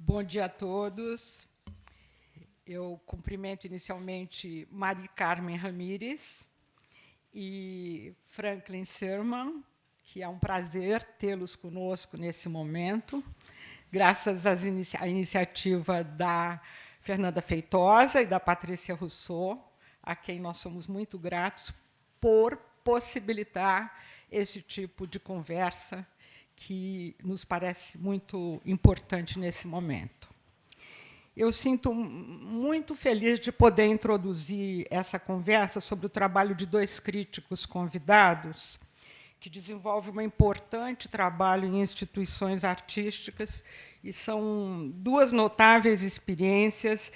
Bom dia a todos. Eu cumprimento inicialmente Carmen Ramírez e Franklin Sirmans, que é um prazer tê-los conosco nesse momento, graças à iniciativa da Fernanda Feitosa e da Patrícia Rousseau, a quem nós somos muito gratos por possibilitar esse tipo de conversa que nos parece muito importante nesse momento. Eu sinto muito feliz de poder introduzir essa conversa sobre o trabalho de dois críticos convidados, que desenvolvem um importante trabalho em instituições artísticas, e são duas notáveis experiências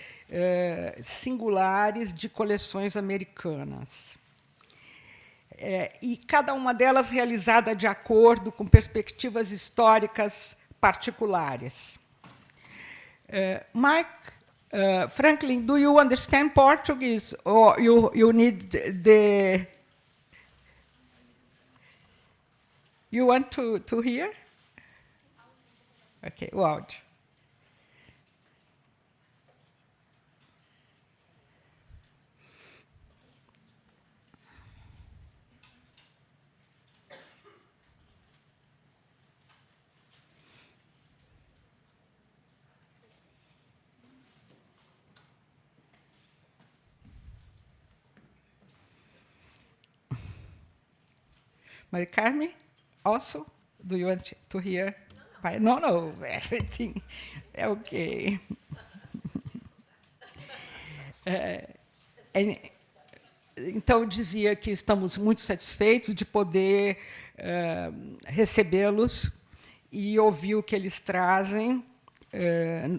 singulares de coleções americanas. E cada uma delas realizada de acordo com perspectivas históricas particulares. Franklin, do you understand Portuguese, or you need the... You want to hear? Okay, o áudio. Maria Carmen, also, do you want to hear? No, everything. Okay. Então, eu dizia que estamos muito satisfeitos de poder recebê-los e ouvir o que eles trazem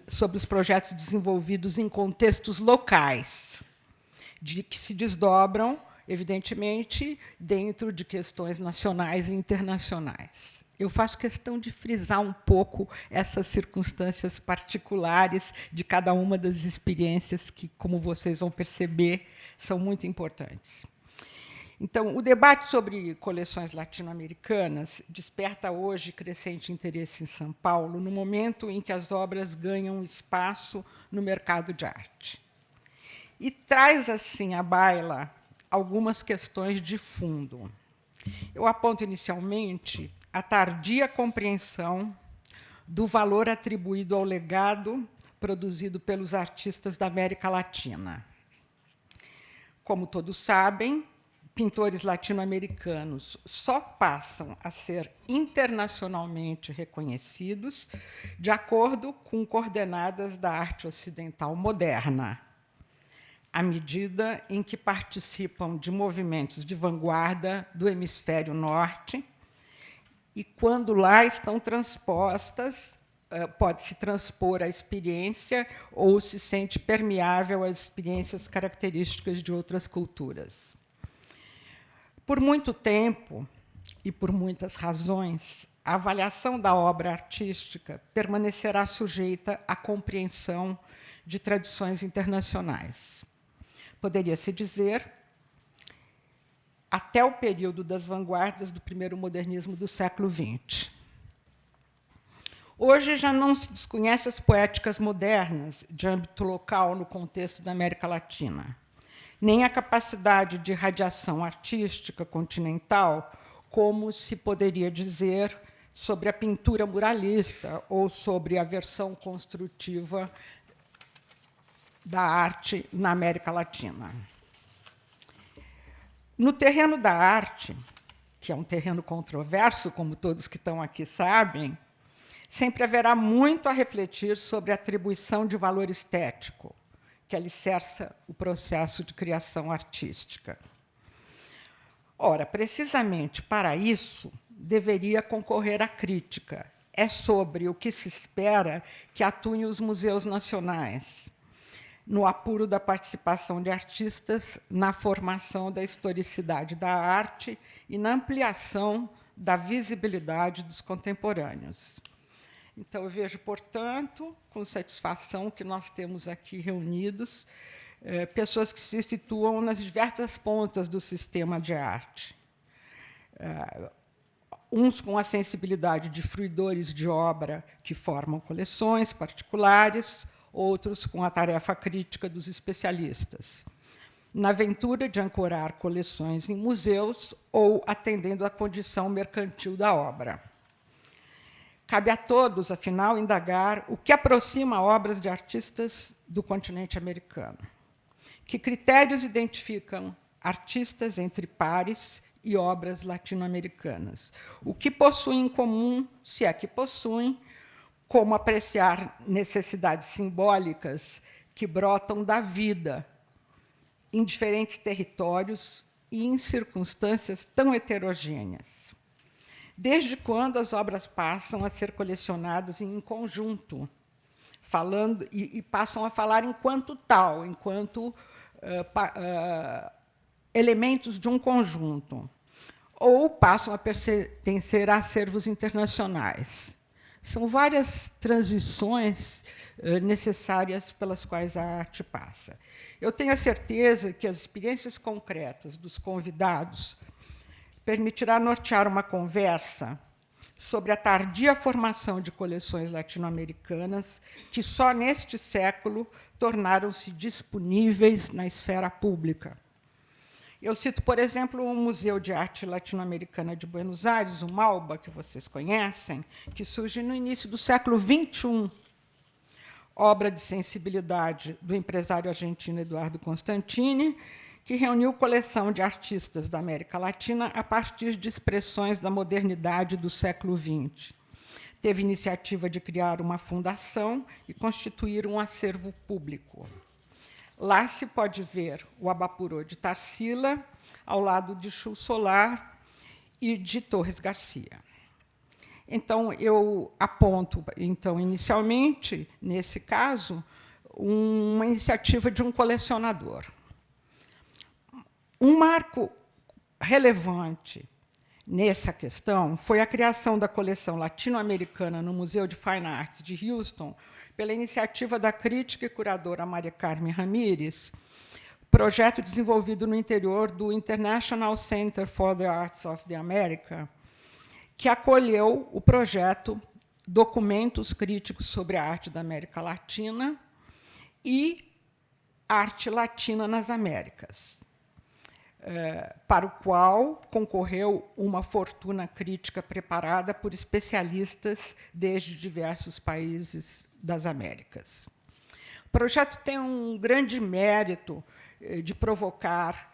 sobre os projetos desenvolvidos em contextos locais, que se desdobram, evidentemente, dentro de questões nacionais e internacionais. Eu faço questão de frisar um pouco essas circunstâncias particulares de cada uma das experiências que, como vocês vão perceber, são muito importantes. Então, o debate sobre coleções latino-americanas desperta hoje crescente interesse em São Paulo, no momento em que as obras ganham espaço no mercado de arte. E traz, assim, à baila algumas questões de fundo. Eu aponto, inicialmente, a tardia compreensão do valor atribuído ao legado produzido pelos artistas da América Latina. Como todos sabem, pintores latino-americanos só passam a ser internacionalmente reconhecidos de acordo com coordenadas da arte ocidental moderna, à medida em que participam de movimentos de vanguarda do hemisfério norte, e, quando lá estão transpostas, pode-se transpor a experiência ou se sente permeável às experiências características de outras culturas. Por muito tempo, e por muitas razões, a avaliação da obra artística permanecerá sujeita à compreensão de tradições internacionais. Poderia-se dizer, até o período das vanguardas do primeiro modernismo do século XX. Hoje já não se desconhece as poéticas modernas de âmbito local no contexto da América Latina, nem a capacidade de radiação artística continental, como se poderia dizer sobre a pintura muralista ou sobre a versão construtiva da arte na América Latina. No terreno da arte, que é um terreno controverso, como todos que estão aqui sabem, sempre haverá muito a refletir sobre a atribuição de valor estético, que alicerça o processo de criação artística. Ora, precisamente para isso, deveria concorrer a crítica. É sobre o que se espera que atuem os museus nacionais, no apuro da participação de artistas na formação da historicidade da arte e na ampliação da visibilidade dos contemporâneos. Então, eu vejo, portanto, com satisfação que nós temos aqui reunidos pessoas que se situam nas diversas pontas do sistema de arte. uns com a sensibilidade de fruidores de obra que formam coleções particulares, outros com a tarefa crítica dos especialistas, na aventura de ancorar coleções em museus ou atendendo à condição mercantil da obra. Cabe a todos, afinal, indagar o que aproxima obras de artistas do continente americano. Que critérios identificam artistas entre pares e obras latino-americanas? O que possuem em comum, se é que possuem, como apreciar necessidades simbólicas que brotam da vida em diferentes territórios e em circunstâncias tão heterogêneas. Desde quando as obras passam a ser colecionadas em conjunto, falando e passam a falar enquanto tal, enquanto elementos de um conjunto, ou passam a pertencer a acervos internacionais. São várias transições necessárias pelas quais a arte passa. Eu tenho a certeza que as experiências concretas dos convidados permitirá nortear uma conversa sobre a tardia formação de coleções latino-americanas que só neste século tornaram-se disponíveis na esfera pública. Eu cito, por exemplo, o Museu de Arte Latino-Americana de Buenos Aires, o MALBA, que vocês conhecem, que surge no início do século XXI, obra de sensibilidade do empresário argentino Eduardo Constantini, que reuniu coleção de artistas da América Latina a partir de expressões da modernidade do século XX. Teve iniciativa de criar uma fundação e constituir um acervo público. Lá se pode ver o Abapurô de Tarsila, ao lado de Chu Solar e de Torres Garcia. Então, eu aponto, inicialmente, nesse caso, uma iniciativa de um colecionador. Um marco relevante nessa questão foi a criação da coleção latino-americana no Museu de Fine Arts de Houston, pela iniciativa da crítica e curadora Carmen Ramírez, projeto desenvolvido no interior do International Center for the Arts of the America, que acolheu o projeto Documentos Críticos sobre a Arte da América Latina e Arte Latina nas Américas, para o qual concorreu uma fortuna crítica preparada por especialistas desde diversos países das Américas. O projeto tem um grande mérito de provocar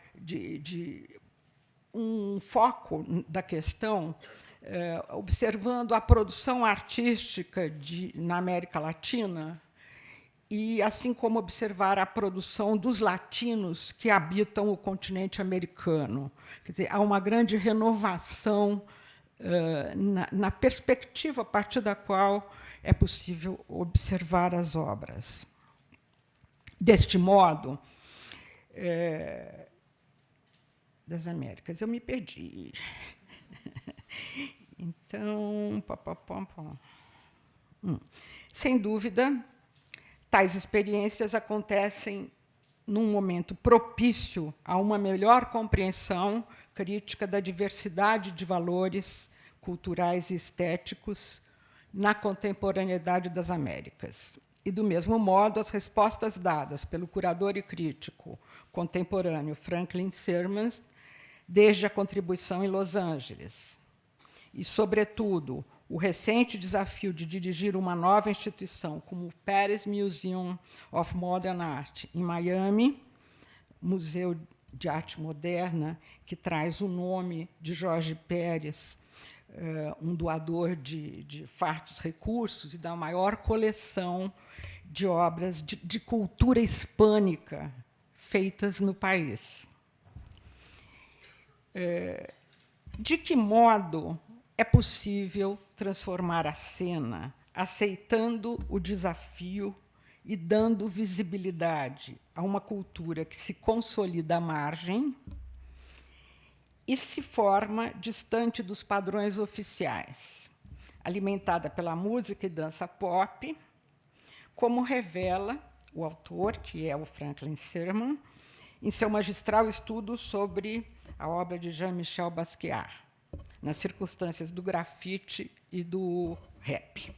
um foco da questão, observando a produção artística na América Latina, e assim como observar a produção dos latinos que habitam o continente americano. Quer dizer, há uma grande renovação na perspectiva a partir da qual é possível observar as obras. Deste modo, das Américas, eu me perdi. Então, sem dúvida, tais experiências acontecem num momento propício a uma melhor compreensão crítica da diversidade de valores culturais e estéticos na contemporaneidade das Américas. E, do mesmo modo, as respostas dadas pelo curador e crítico contemporâneo Franklin Sirmans, desde a contribuição em Los Angeles, e, sobretudo, o recente desafio de dirigir uma nova instituição, como o Pérez Museum of Modern Art, em Miami, Museu de Arte Moderna, que traz o nome de Jorge Pérez, um doador de fartos recursos e da maior coleção de obras de cultura hispânica feitas no país. De que modo é possível transformar a cena, aceitando o desafio e dando visibilidade a uma cultura que se consolida à margem e se forma distante dos padrões oficiais, alimentada pela música e dança pop, como revela o autor, que é o Franklin Sirmans, em seu magistral estudo sobre a obra de Jean-Michel Basquiat. nas circunstâncias do grafite e do rap.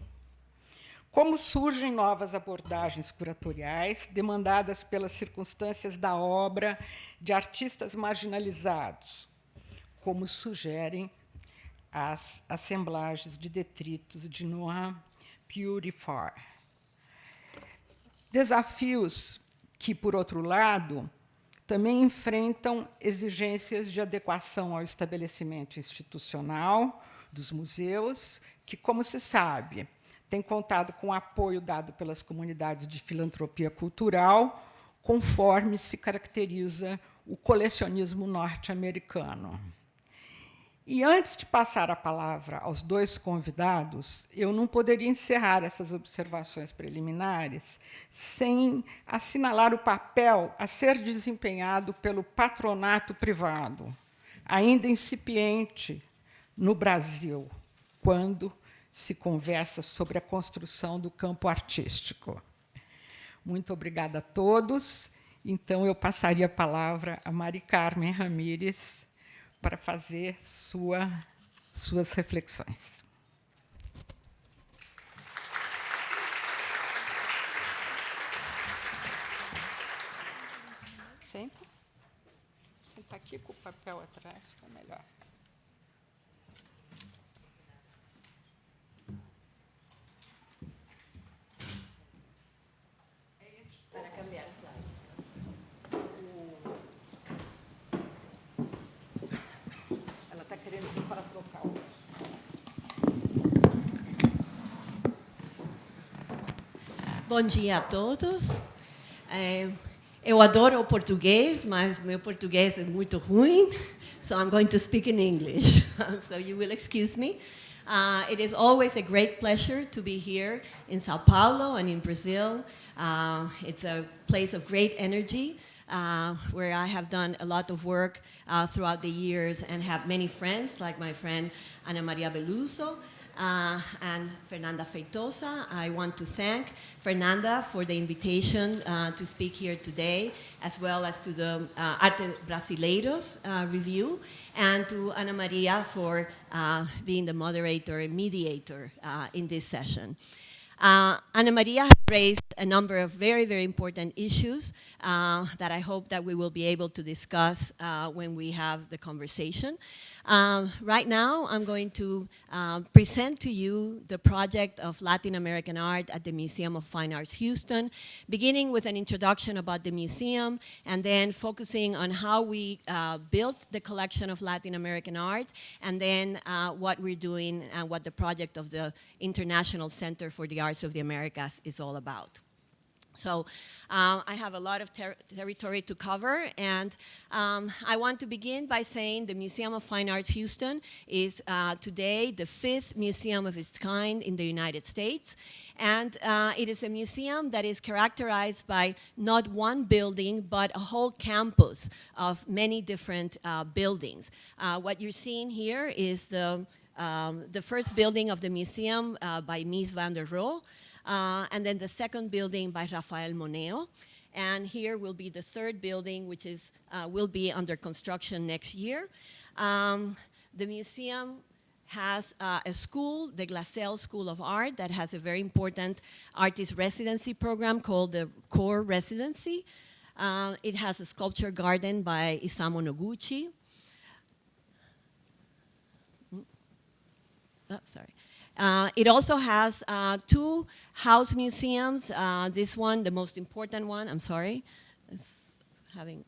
Como surgem novas abordagens curatoriais demandadas pelas circunstâncias da obra de artistas marginalizados, como sugerem as assemblagens de detritos de Noam Purifoy. Desafios que, por outro lado, também enfrentam exigências de adequação ao estabelecimento institucional dos museus, que, como se sabe, tem contado com o apoio dado pelas comunidades de filantropia cultural, conforme se caracteriza o colecionismo norte-americano. E, antes de passar a palavra aos dois convidados, eu não poderia encerrar essas observações preliminares sem assinalar o papel a ser desempenhado pelo patronato privado, ainda incipiente no Brasil, quando se conversa sobre a construção do campo artístico. Muito obrigada a todos. Então, eu passaria a palavra a Carmen Ramírez para fazer suas reflexões. Senta. Senta aqui com o papel atrás, fica melhor. Para cambiar slides. Ela está querendo para trocar o... Bom dia a todos. Eu adoro o português, mas meu português é muito ruim, so I'm going to speak in English. So you will excuse me. It is always a great pleasure to be here in Sao Paulo and in Brazil. It's a place of great energy, where I have done a lot of work throughout the years and have many friends, like my friend Ana Maria Belluzzo and Fernanda Feitosa. I want to thank Fernanda for the invitation to speak here today, as well as to the Arte Brasileiros review, and to Ana Maria for being the moderator and mediator in this session. Ana Maria has raised a number of very, very important issues that I hope that we will be able to discuss when we have the conversation. Right now, I'm going to present to you the project of Latin American art at the Museum of Fine Arts Houston, beginning with an introduction about the museum, and then focusing on how we built the collection of Latin American art, and then what we're doing and what the project of the International Center for the Arts of the Americas is all about. So I have a lot of territory to cover, and I want to begin by saying the Museum of Fine Arts Houston is today the 5th museum of its kind in the United States, and it is a museum that is characterized by not one building, but a whole campus of many different buildings. What you're seeing here is the first building of the museum by Mies van der Rohe, and then the second building by Rafael Moneo. And here will be the third building, which is, will be under construction next year. The museum has a school, the Glassell School of Art, that has a very important artist residency program called the Core Residency. It has a sculpture garden by Isamu Noguchi. Oh, sorry. It also has 2 house museums. This one, the most important one, I'm sorry, it's having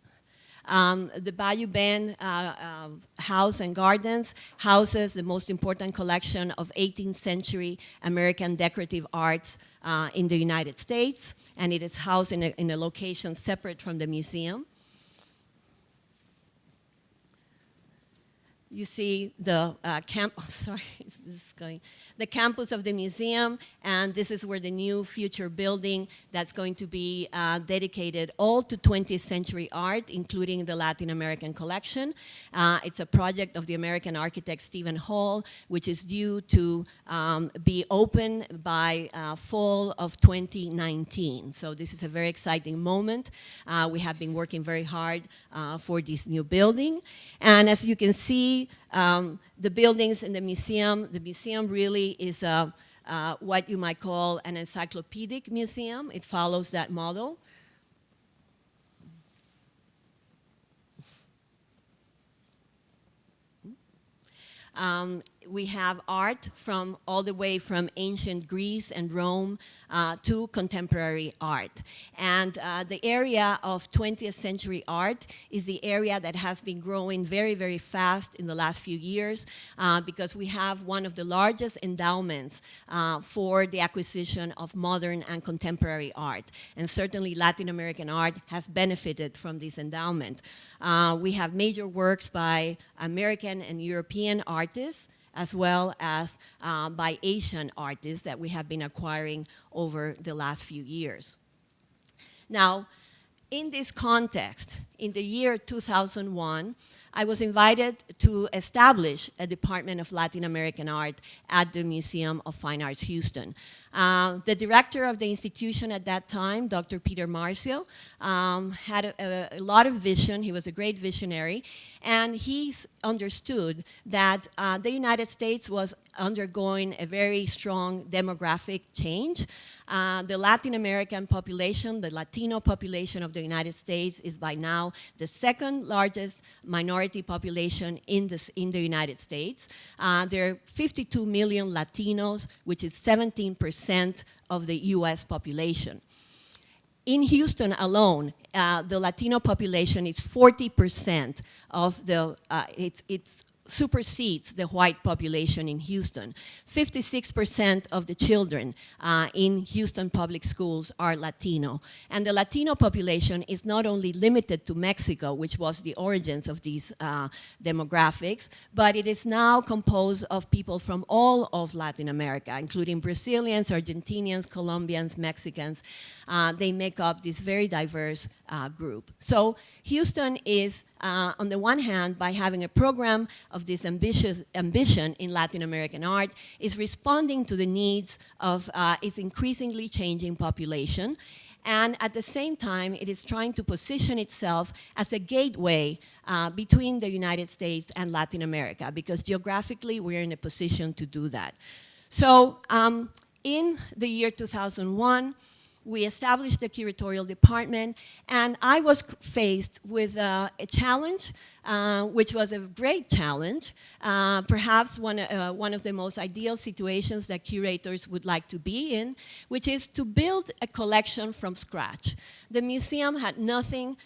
the Bayou Bend House and Gardens houses the most important collection of 18th century American decorative arts in the United States, and it is housed in a location separate from the museum. You see the the campus of the museum, and this is where the new future building that's going to be dedicated all to 20th century art, including the Latin American collection. It's a project of the American architect Stephen Hall, which is due to be open by fall of 2019. So this is a very exciting moment. We have been working very hard for this new building. And as you can see, see the buildings in the museum really is what you might call an encyclopedic museum. It follows that model. We have art from all the way from ancient Greece and Rome to contemporary art. And the area of 20th century art is the area that has been growing very, very fast in the last few years because we have one of the largest endowments for the acquisition of modern and contemporary art. And certainly Latin American art has benefited from this endowment. We have major works by American and European artists, as well as by Asian artists that we have been acquiring over the last few years. Now, in this context, in the year 2001, I was invited to establish a Department of Latin American Art at the Museum of Fine Arts Houston. The director of the institution at that time, Dr. Peter Marcio, had a lot of vision. He was a great visionary, and he understood that the United States was undergoing a very strong demographic change. The Latin American population, the Latino population of the United States, is by now the second largest minority population in the United States. There are 52 million Latinos, which is 17% of the US population. In Houston alone, the Latino population is 40% of the, it's supersedes the white population in Houston. 56% of the children in Houston public schools are Latino. And the Latino population is not only limited to Mexico, which was the origins of these demographics, but it is now composed of people from all of Latin America, including Brazilians, Argentinians, Colombians, Mexicans. They make up this very diverse group. So Houston is, on the one hand, by having a program of this ambition in Latin American art, is responding to the needs of its increasingly changing population. And at the same time, it is trying to position itself as a gateway between the United States and Latin America, because geographically, we're in a position to do that. So in the year 2001, we established the curatorial department, and I was faced with a challenge, which was a great challenge, perhaps one of the most ideal situations that curators would like to be in, which is to build a collection from scratch. The museum had nothing,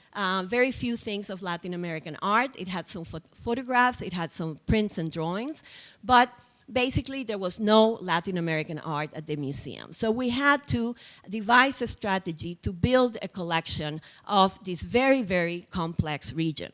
very few things of Latin American art. It had some photographs, it had some prints and drawings, but basically, there was no Latin American art at the museum. So we had to devise a strategy to build a collection of this very, very complex region.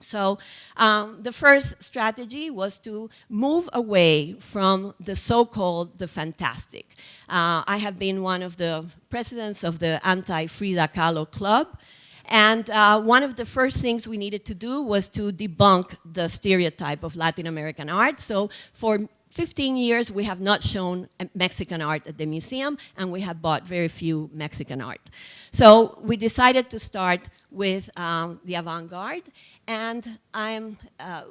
So the first strategy was to move away from the so-called the fantastic. I have been one of the presidents of the anti-Frida Kahlo Club. And one of the first things we needed to do was to debunk the stereotype of Latin American art. So for 15 years, we have not shown Mexican art at the museum, and we have bought very few Mexican art. So we decided to start with the avant-garde, and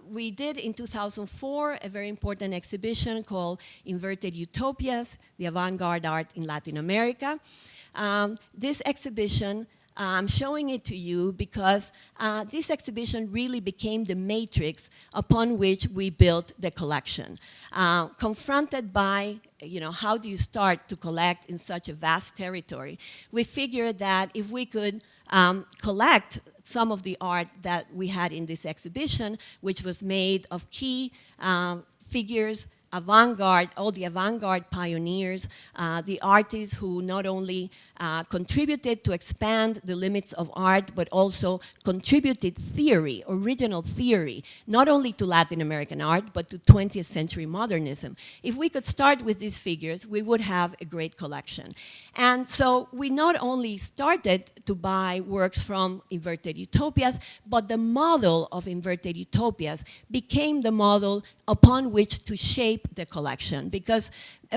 we did in 2004 a very important exhibition called Inverted Utopias, the Avant-Garde Art in Latin America. This exhibition, I'm showing it to you because this exhibition really became the matrix upon which we built the collection. Confronted by, how do you start to collect in such a vast territory, we figured that if we could collect some of the art that we had in this exhibition, which was made of key figures, avant-garde, all the avant-garde pioneers, the artists who not only contributed to expand the limits of art, but also contributed theory, original theory, not only to Latin American art, but to 20th century modernism. If we could start with these figures, we would have a great collection. And so we not only started to buy works from Inverted Utopias, but the model of Inverted Utopias became the model upon which to shape the collection, because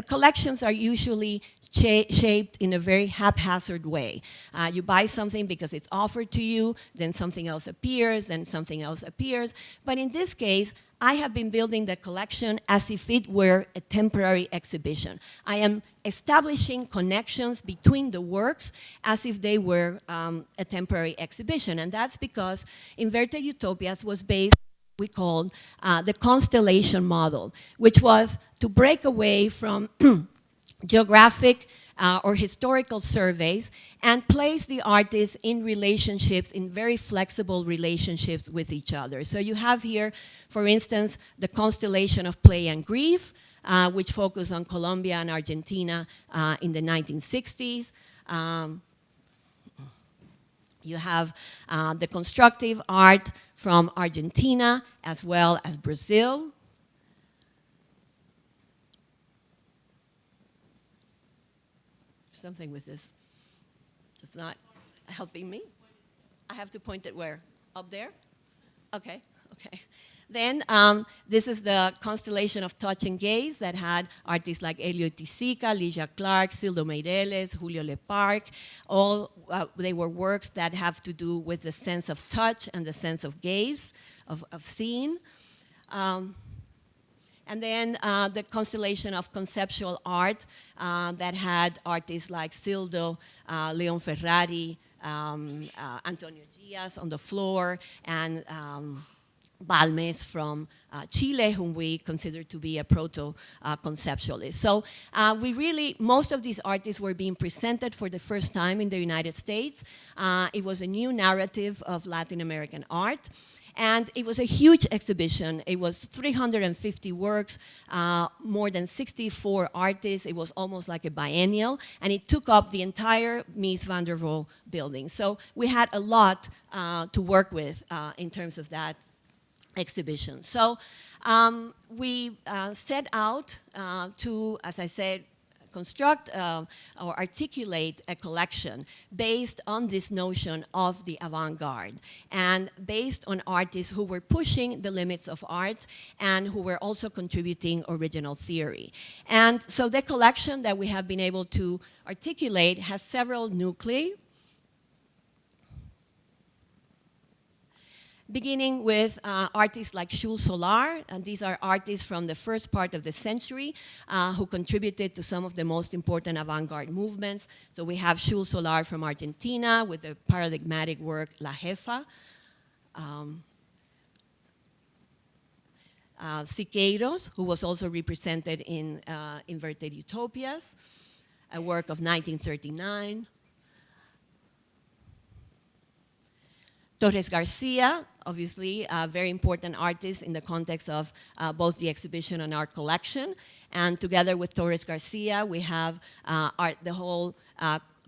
collections are usually shaped in a very haphazard way. You buy something because it's offered to you, then something else appears, then something else appears. But in this case, I have been building the collection as if it were a temporary exhibition. I am establishing connections between the works as if they were a temporary exhibition. And that's because Inverted Utopias was based, we called the constellation model, which was to break away from geographic or historical surveys and place the artists in relationships, in very flexible relationships with each other. So you have here, for instance, the constellation of play and grief, which focused on Colombia and Argentina in the 1960s. You have the constructive art from Argentina as well as Brazil. Something with this. It's not helping me. I have to point it where? Up there? Okay, okay. Then this is the constellation of touch and gaze that had artists like Elio Tizica, Ligia Clark, Cildo Meireles, Julio Leparc. All they were works that have to do with the sense of touch and the sense of gaze, of seeing. And then the constellation of conceptual art that had artists like Cildo, Leon Ferrari, Antonio Diaz on the floor, and Balmes from Chile, whom we consider to be a proto-conceptualist. So we really, most of these artists were being presented for the first time in the United States. It was a new narrative of Latin American art. And it was a huge exhibition. It was 350 works, more than 64 artists. It was almost like a biennial, and it took up the entire Mies van der Rohe building. So we had a lot to work with in terms of that exhibition. So we set out to, as I said, construct or articulate a collection based on this notion of the avant-garde and based on artists who were pushing the limits of art and who were also contributing original theory. And so the collection that we have been able to articulate has several nuclei, beginning with artists like Jules Solar, and these are artists from the first part of the century who contributed to some of the most important avant-garde movements. So we have Jules Solar from Argentina with the paradigmatic work La Jefa. Siqueiros, who was also represented in Inverted Utopias, a work of 1939. Torres Garcia, obviously a very important artist in the context of both the exhibition and art collection. And together with Torres Garcia, we have the whole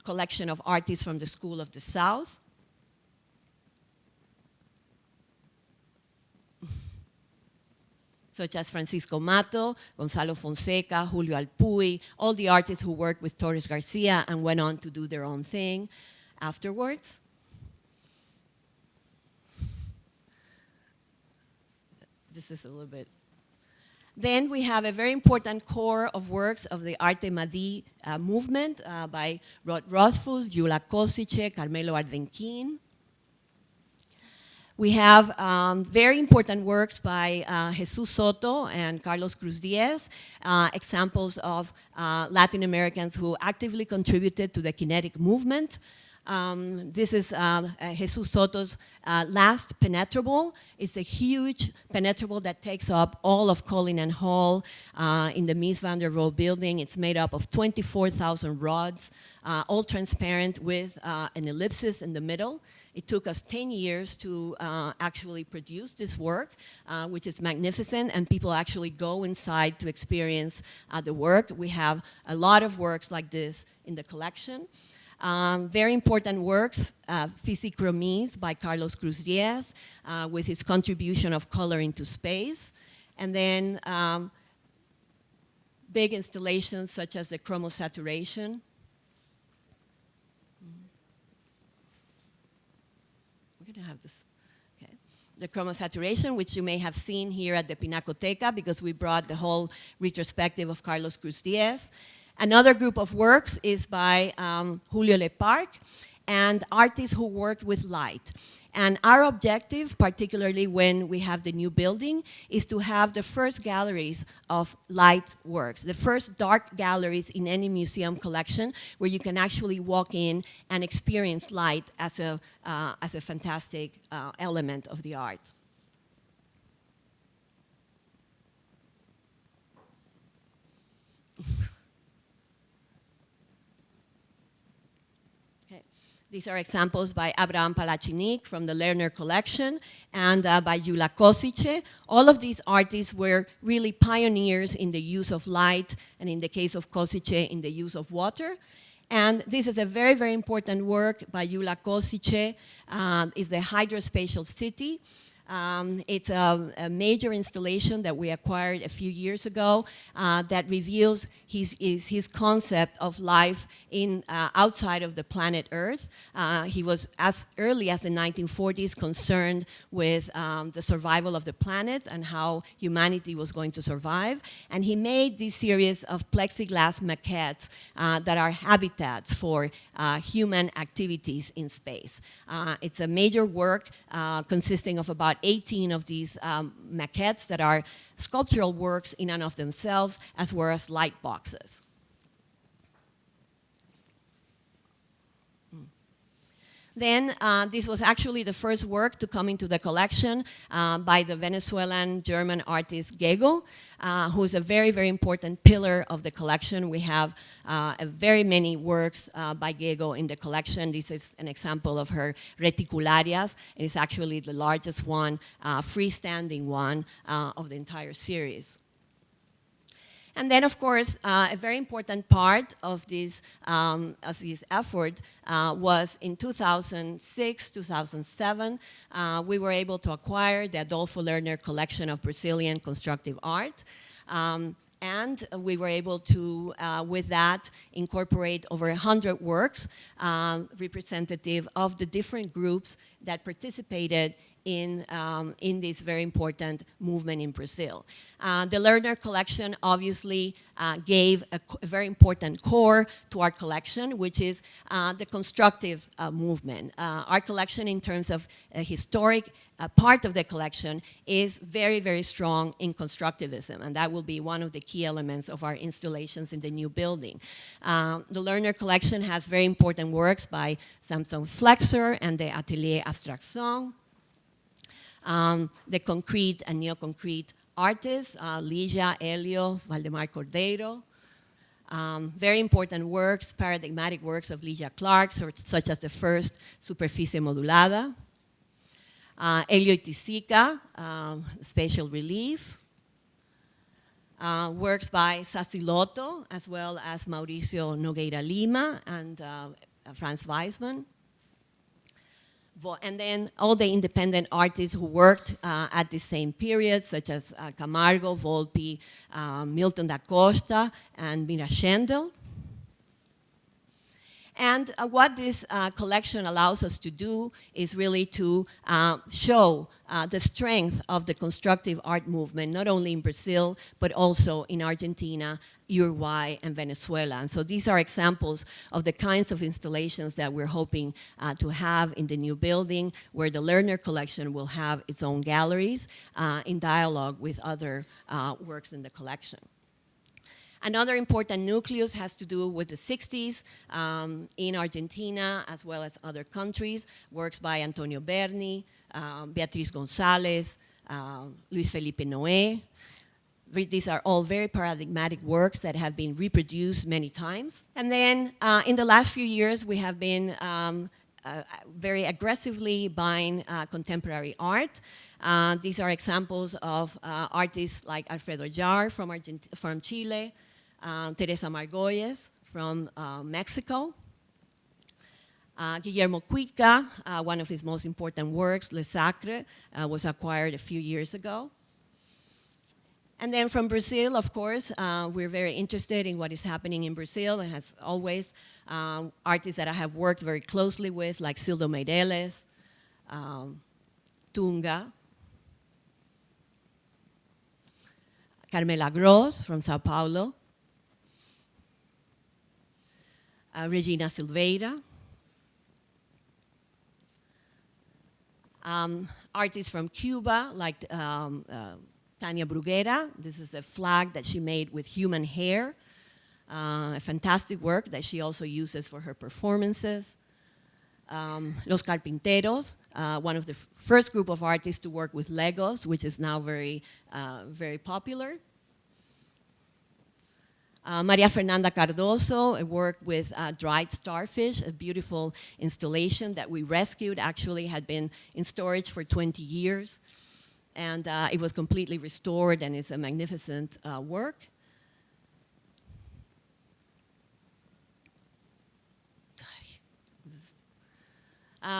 collection of artists from the School of the South. Such as Francisco Mato, Gonzalo Fonseca, Julio Alpuy, all the artists who worked with Torres Garcia and went on to do their own thing afterwards. This is a little bit. Then we have a very important core of works of the Arte Madí movement by Rod Rothfuss, Gyula Kosice, Carmelo Ardenquin. We have very important works by Jesus Soto and Carlos Cruz Diez, examples of Latin Americans who actively contributed to the kinetic movement. This is Jesus Soto's last penetrable. It's a huge penetrable that takes up all of Cullinan Hall in the Mies van der Rohe building. It's made up of 24,000 rods, all transparent with an ellipsis in the middle. It took us 10 years to actually produce this work, which is magnificent, and people actually go inside to experience the work. We have a lot of works like this in the collection. Very important works, Physichromies by Carlos Cruz Diez, with his contribution of color into space. And then big installations such as the chromosaturation. We're going to have this. Okay. The chromosaturation, which you may have seen here at the Pinacoteca, because we brought the whole retrospective of Carlos Cruz Diez. Another group of works is by Julio Leparc and artists who worked with light. And our objective, particularly when we have the new building, is to have the first galleries of light works, the first dark galleries in any museum collection where you can actually walk in and experience light as a fantastic element of the art. These are examples by Abraham Palacinik from the Lerner collection and by Gyula Kosice. All of these artists were really pioneers in the use of light, and in the case of Kosice, in the use of water. And this is a very, very important work by Gyula Kosice. It's the Hydrospatial City. It's a major installation that we acquired a few years ago that reveals his concept of life outside of the planet Earth. He was, as early as the 1940s, concerned with the survival of the planet and how humanity was going to survive. And he made this series of plexiglass maquettes that are habitats for human activities in space. It's a major work consisting of about 18 of these maquettes that are sculptural works in and of themselves, as well as light boxes. Then this was actually the first work to come into the collection by the Venezuelan-German artist Gego, who is a very, very important pillar of the collection. We have very many works by Gego in the collection. This is an example of her Reticularias. It is actually the largest one, freestanding one of the entire series. And then, of course, a very important part of this effort was in 2006, 2007, we were able to acquire the Adolfo Lerner collection of Brazilian constructive art. And we were able to, with that, incorporate over 100 works representative of the different groups that participated in this very important movement in Brazil. The Lerner collection obviously gave a very important core to our collection, which is the constructive movement. Our collection, in terms of a historic part of the collection, is very, very strong in constructivism, and that will be one of the key elements of our installations in the new building. The Lerner collection has very important works by Samson Flexer and the Atelier Abstraction. The concrete and neo-concrete artists, Ligia, Helio, Valdemar Cordeiro. Very important works, paradigmatic works of Ligia Clark, such as the first Superficie Modulada. Helio Itisica, Spatial Relief. Works by Sassilotto, as well as Mauricio Nogueira Lima and Franz Weismann. And then all the independent artists who worked at the same period, such as Camargo, Volpi, Milton da Costa, and Mira Schendel. And what this collection allows us to do is really to show the strength of the constructive art movement, not only in Brazil, but also in Argentina, Uruguay, and Venezuela. And so these are examples of the kinds of installations that we're hoping to have in the new building, where the Lerner collection will have its own galleries in dialogue with other works in the collection. Another important nucleus has to do with the 60s in Argentina, as well as other countries. Works by Antonio Berni, Beatriz González, Luis Felipe Noé. These are all very paradigmatic works that have been reproduced many times. And then in the last few years, we have been very aggressively buying contemporary art. These are examples of artists like Alfredo Jar from Chile, Teresa Margolles from Mexico, Guillermo Cuica, one of his most important works, Le Sacre, was acquired a few years ago. And then from Brazil, of course, we're very interested in what is happening in Brazil, and as always, artists that I have worked very closely with, like Cildo Meireles, Tunga, Carmela Gross from Sao Paulo, Regina Silveira, Artists from Cuba, like Tania Bruguera. This is a flag that she made with human hair. A fantastic work that she also uses for her performances. Los Carpinteros, one of the first group of artists to work with Legos, which is now very, very popular. Maria Fernanda Cardoso, a work with dried starfish, a beautiful installation that we rescued, actually had been in storage for 20 years. And it was completely restored, and it's a magnificent work.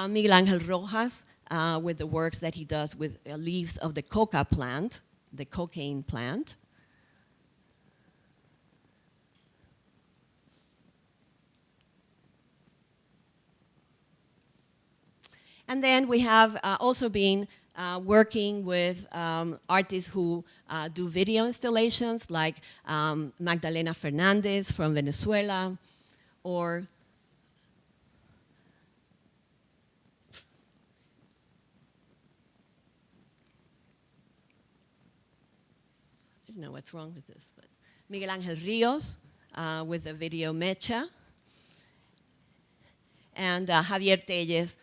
Miguel Angel Rojas, with the works that he does with leaves of the coca plant, the cocaine plant. And then we have also been working with artists who do video installations, like Magdalena Fernandez from Venezuela, or I don't know what's wrong with this, but Miguel Angel Rios with the video Mecha, and Javier Telles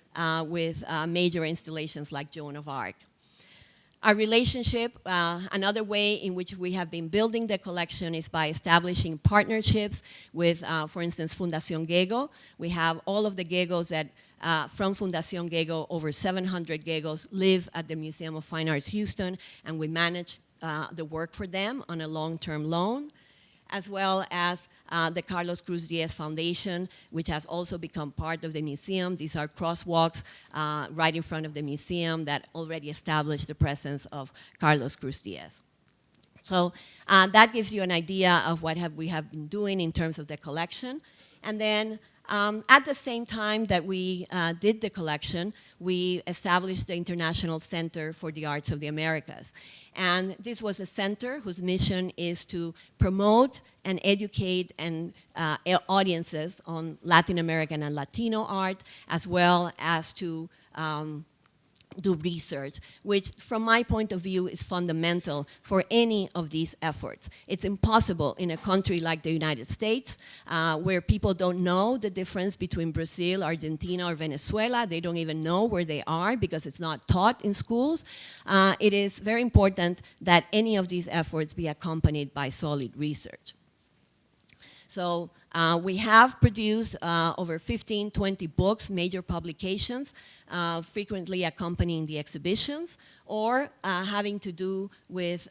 with major installations like Joan of Arc. Our relationship, another way in which we have been building the collection is by establishing partnerships with, for instance, Fundación Gego. We have all of the Gegos that, from Fundación Gego, over 700 Gegos live at the Museum of Fine Arts Houston, and we manage the work for them on a long-term loan, as well as the Carlos Cruz Diaz Foundation, which has also become part of the museum. These are crosswalks right in front of the museum that already established the presence of Carlos Cruz Diaz. So that gives you an idea of what we have been doing in terms of the collection. And then at the same time that we did the collection, we established the International Center for the Arts of the Americas. And this was a center whose mission is to promote and educate and audiences on Latin American and Latino art, as well as to do research, which from my point of view is fundamental for any of these efforts. It's impossible in a country like the United States, where people don't know the difference between Brazil, Argentina, or Venezuela. They don't even know where they are because it's not taught in schools. It is very important that any of these efforts be accompanied by solid research. So we have produced over 15, 20 books, major publications, frequently accompanying the exhibitions, or having to do with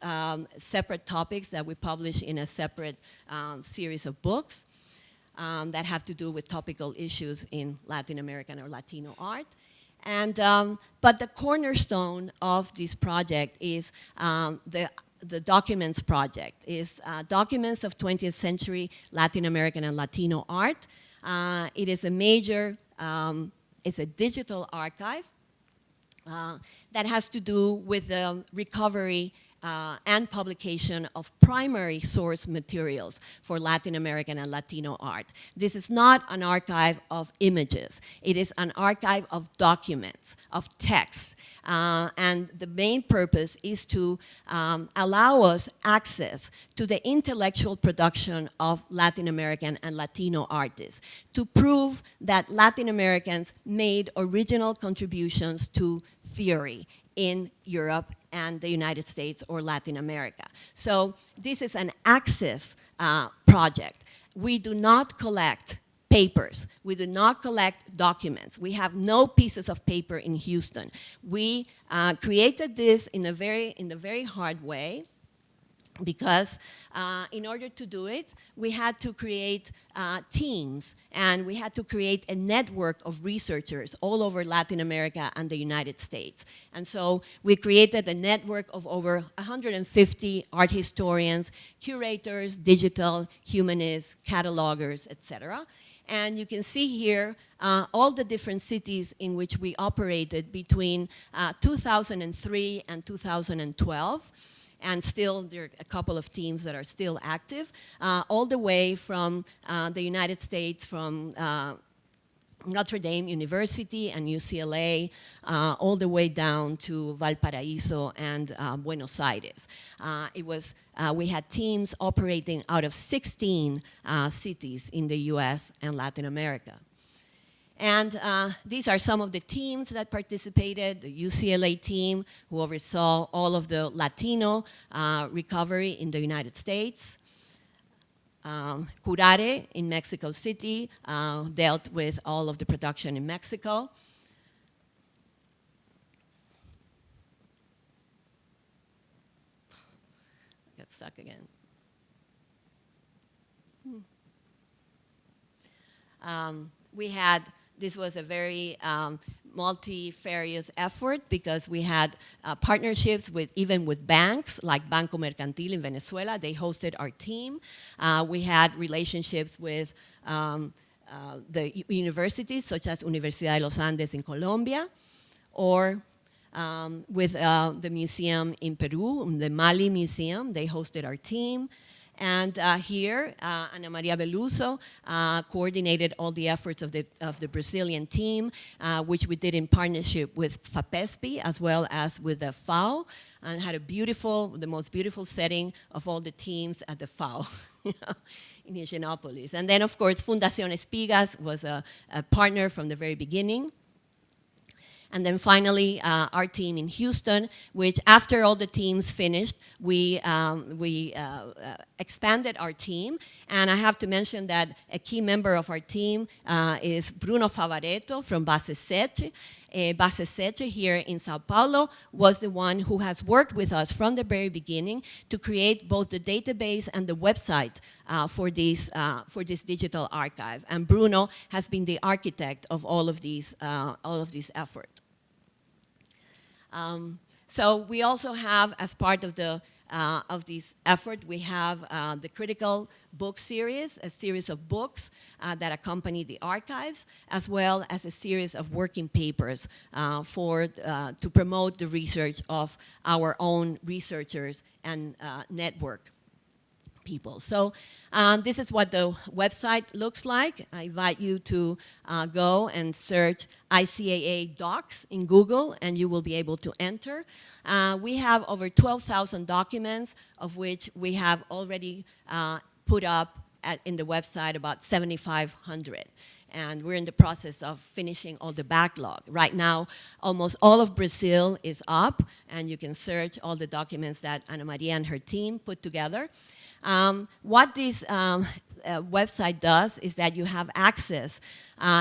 separate topics that we publish in a separate series of books that have to do with topical issues in Latin American or Latino art. And, but the cornerstone of this project is the Documents Project, is Documents of 20th Century Latin American and Latino Art. It is a major, it's a digital archive that has to do with the recovery and publication of primary source materials for Latin American and Latino art. This is not an archive of images. It is an archive of documents, of texts. And the main purpose is to allow us access to the intellectual production of Latin American and Latino artists, to prove that Latin Americans made original contributions to theory in Europe and the United States or Latin America. So this is an access project. We do not collect papers. We do not collect documents. We have no pieces of paper in Houston. We created this in a very hard way, because in order to do it, we had to create teams, and we had to create a network of researchers all over Latin America and the United States. And so we created a network of over 150 art historians, curators, digital, humanists, catalogers, etc. And you can see here all the different cities in which we operated between 2003 and 2012. And still, there are a couple of teams that are still active, all the way from the United States, from Notre Dame University and UCLA, all the way down to Valparaiso and Buenos Aires. We had teams operating out of 16 cities in the US and Latin America. And these are some of the teams that participated. The UCLA team, who oversaw all of the Latino recovery in the United States. Curare in Mexico City dealt with all of the production in Mexico. Got stuck again. This was a very multifarious effort because we had partnerships even with banks like Banco Mercantil in Venezuela. They hosted our team. We had relationships with the universities such as Universidad de los Andes in Colombia, or with the museum in Peru, the Mali Museum. They hosted our team. And here, Ana Maria Belluzzo coordinated all the efforts of the Brazilian team, which we did in partnership with FAPESP as well as with the FAO, and had the most beautiful setting of all the teams at the FAO in Higienópolis. And then, of course, Fundación Espigas was a partner from the very beginning. And then finally, our team in Houston, which after all the teams finished, we expanded our team. And I have to mention that a key member of our team is Bruno Favaretto from Base Sete. Base Sete here in Sao Paulo was the one who has worked with us from the very beginning to create both the database and the website for this digital archive. And Bruno has been the architect of all of these efforts. So we also have, as part of this effort, we have the Critical Book Series, a series of books that accompany the archives, as well as a series of working papers to promote the research of our own researchers and network people. So this is what the website looks like. I invite you to go and search ICAA Docs in Google, and you will be able to enter. We have over 12,000 documents, of which we have already put up in the website about 7,500. And we're in the process of finishing all the backlog. Right now, almost all of Brazil is up, and you can search all the documents that Ana Maria and her team put together. What this website does is that you have access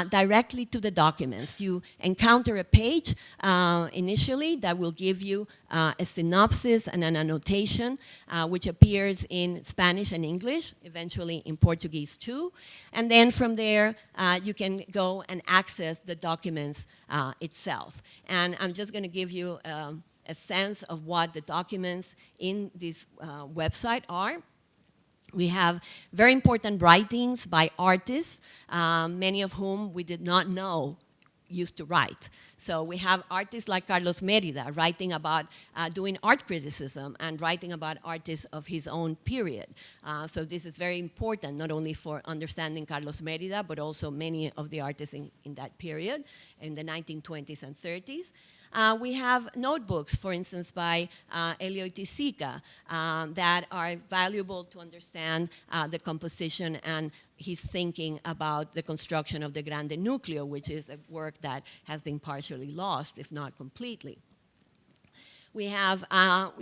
directly to the documents. You encounter a page initially that will give you a synopsis and an annotation, which appears in Spanish and English, eventually in Portuguese too. And then from there, you can go and access the documents itself. And I'm just going to give you a sense of what the documents in this website are. We have very important writings by artists, many of whom we did not know used to write. So we have artists like Carlos Merida writing about doing art criticism and writing about artists of his own period. So this is very important, not only for understanding Carlos Merida, but also many of the artists in that period, in the 1920s and 30s. We have notebooks, for instance, by Elio Itisica that are valuable to understand the composition and his thinking about the construction of the Grande Núcleo, which is a work that has been partially lost, if not completely. We have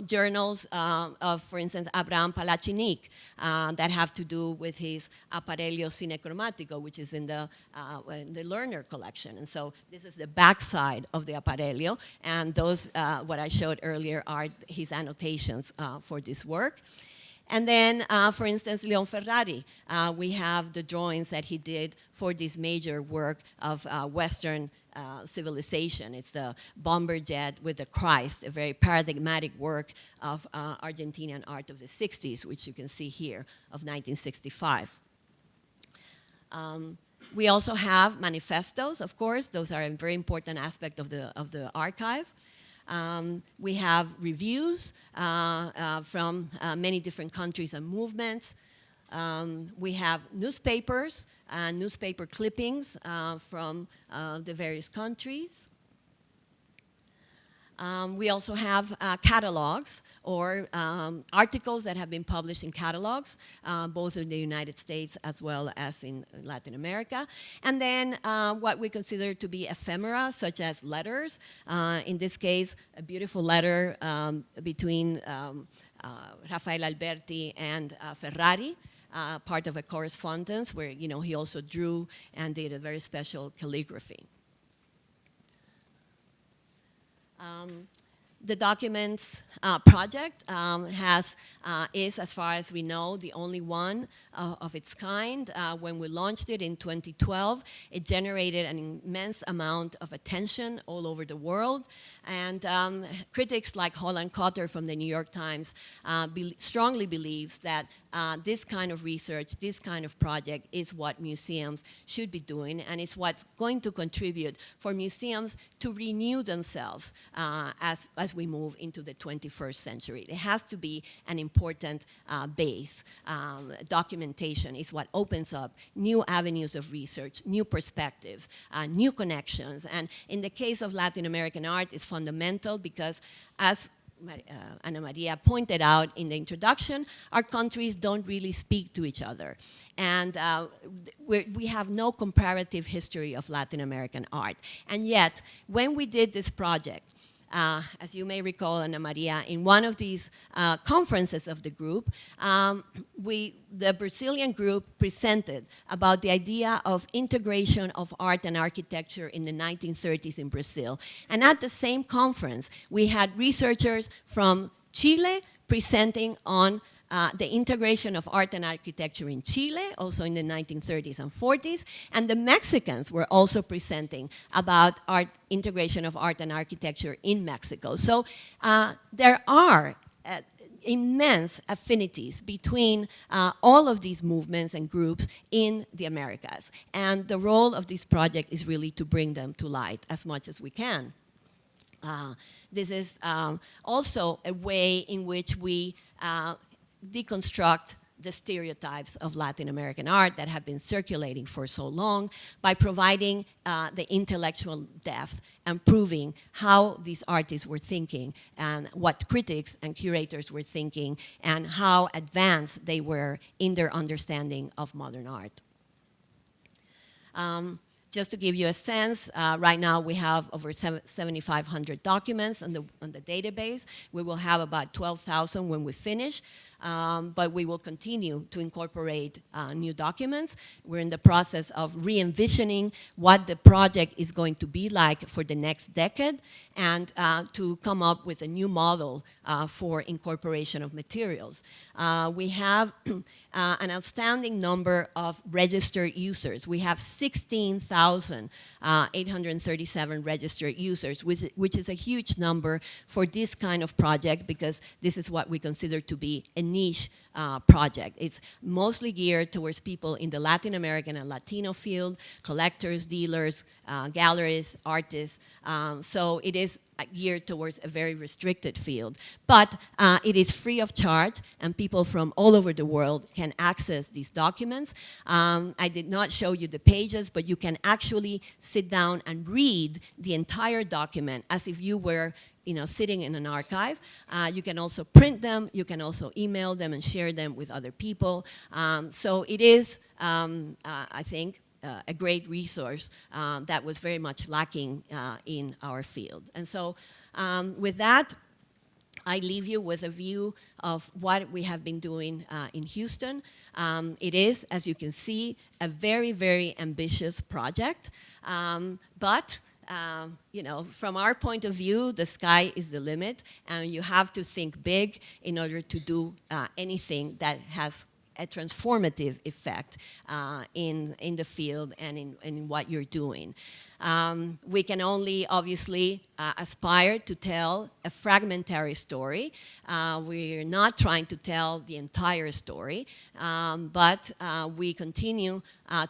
journals of, for instance, Abraham Palachinic that have to do with his Aparelho Cinecromático, which is in the Lerner collection. And so this is the backside of the Aparelho, and those, what I showed earlier, are his annotations for this work. And then, for instance, Leon Ferrari, we have the drawings that he did for this major work of Western civilization. It's the bomber jet with the Christ, a very paradigmatic work of Argentinian art of the 60s, which you can see here, of 1965. We also have manifestos, of course. Those are a very important aspect of the archive. We have reviews from many different countries and movements. We have newspapers, newspaper clippings from the various countries. We also have catalogs or articles that have been published in catalogs, both in the United States as well as in Latin America. And then what we consider to be ephemera, such as letters. In this case, a beautiful letter between Rafael Alberti and Ferrari, part of a correspondence where he also drew and did a very special calligraphy. The documents project is, as far as we know, the only one of its kind. When we launched it in 2012, it generated an immense amount of attention all over the world. And critics like Holland Cotter from the New York Times strongly believes that this kind of research, this kind of project is what museums should be doing, and it's what's going to contribute for museums to renew themselves as we move into the 21st century. It has to be an important base. Documentation is what opens up new avenues of research, new perspectives, new connections. And in the case of Latin American art, it's fundamental because, as Ana Maria pointed out in the introduction, our countries don't really speak to each other. And we have no comparative history of Latin American art. And yet, when we did this project, as you may recall, Ana Maria, in one of these conferences of the group, the Brazilian group presented about the idea of integration of art and architecture in the 1930s in Brazil. And at the same conference, we had researchers from Chile presenting on the integration of art and architecture in Chile, also in the 1930s and 40s, and the Mexicans were also presenting about integration of art and architecture in Mexico. So there are immense affinities between all of these movements and groups in the Americas. And the role of this project is really to bring them to light as much as we can. This is also a way in which we deconstruct the stereotypes of Latin American art that have been circulating for so long by providing the intellectual depth and proving how these artists were thinking and what critics and curators were thinking and how advanced they were in their understanding of modern art. Just to give you a sense, right now we have over 7,500 documents on the database. We will have about 12,000 when we finish, but we will continue to incorporate new documents. We're in the process of re-envisioning what the project is going to be like for the next decade and to come up with a new model for incorporation of materials. We have an outstanding number of registered users. We have 16,837 registered users, which is a huge number for this kind of project because this is what we consider to be a niche project. It's mostly geared towards people in the Latin American and Latino field, collectors, dealers, galleries, artists. So it is geared towards a very restricted field. But it is free of charge, and people from all over the world can access these documents. I did not show you the pages, but you can actually sit down and read the entire document as if you were sitting in an archive. You can also print them, you can also email them and share them with other people. So it is, I think, a great resource that was very much lacking in our field. And so with that, I leave you with a view of what we have been doing in Houston. It is, as you can see, a very, very ambitious project, but from our point of view, the sky is the limit, and you have to think big in order to do anything that has a transformative effect in the field and in what you're doing. We can only obviously aspire to tell a fragmentary story. We're not trying to tell the entire story, but we continue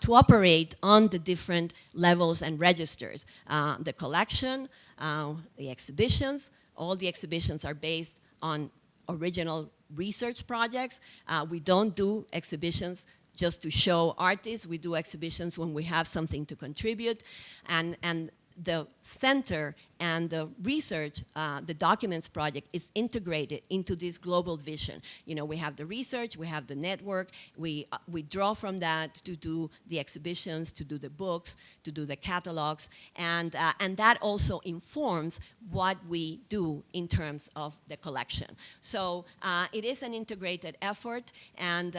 to operate on the different levels and registers. The collection, the exhibitions, all the exhibitions are based on original research projects. We don't do exhibitions just to show artists. We do exhibitions when we have something to contribute. And the center and the research, the documents project, is integrated into this global vision. You know, we have the research, we have the network, we draw from that to do the exhibitions, to do the books, to do the catalogs, and that also informs what we do in terms of the collection. So it is an integrated effort, and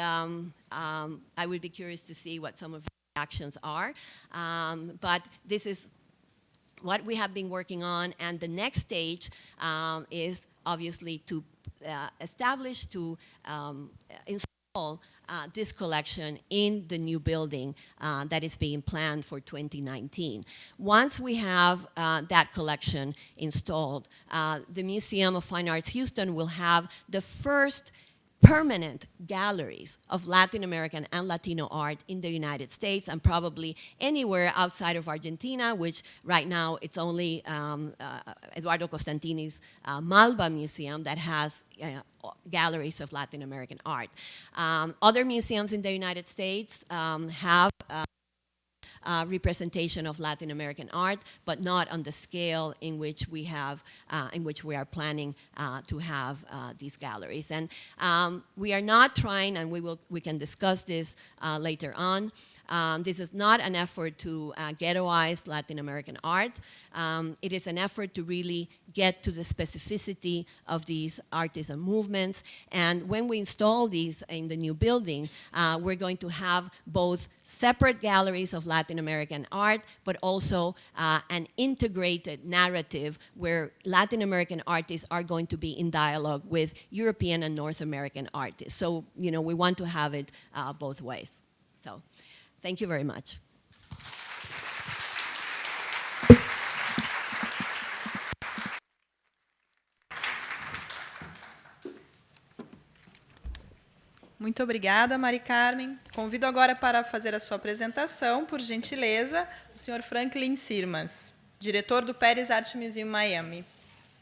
I would be curious to see what some of the actions are, but this is what we have been working on, and the next stage is obviously to establish, to install this collection in the new building that is being planned for 2019. Once we have that collection installed, the Museum of Fine Arts Houston will have the first permanent galleries of Latin American and Latino art in the United States, and probably anywhere outside of Argentina, which right now it's only Eduardo Costantini's Malba Museum that has galleries of Latin American art. Other museums in the United States have representation of Latin American art, but not on the scale in which we have, in which we are planning to have these galleries. And we are not trying, and we can discuss this later on. This is not an effort to ghettoize Latin American art. It is an effort to really get to the specificity of these artisan movements. And when we install these in the new building, we're going to have both separate galleries of Latin American art, but also an integrated narrative where Latin American artists are going to be in dialogue with European and North American artists. So, you know, we want to have it both ways. So, thank you very much. Muito obrigada, Mari Carmen. Convido agora para fazer a sua apresentação, por gentileza, o senhor Franklin Sirmans, diretor do Pérez Art Museum Miami.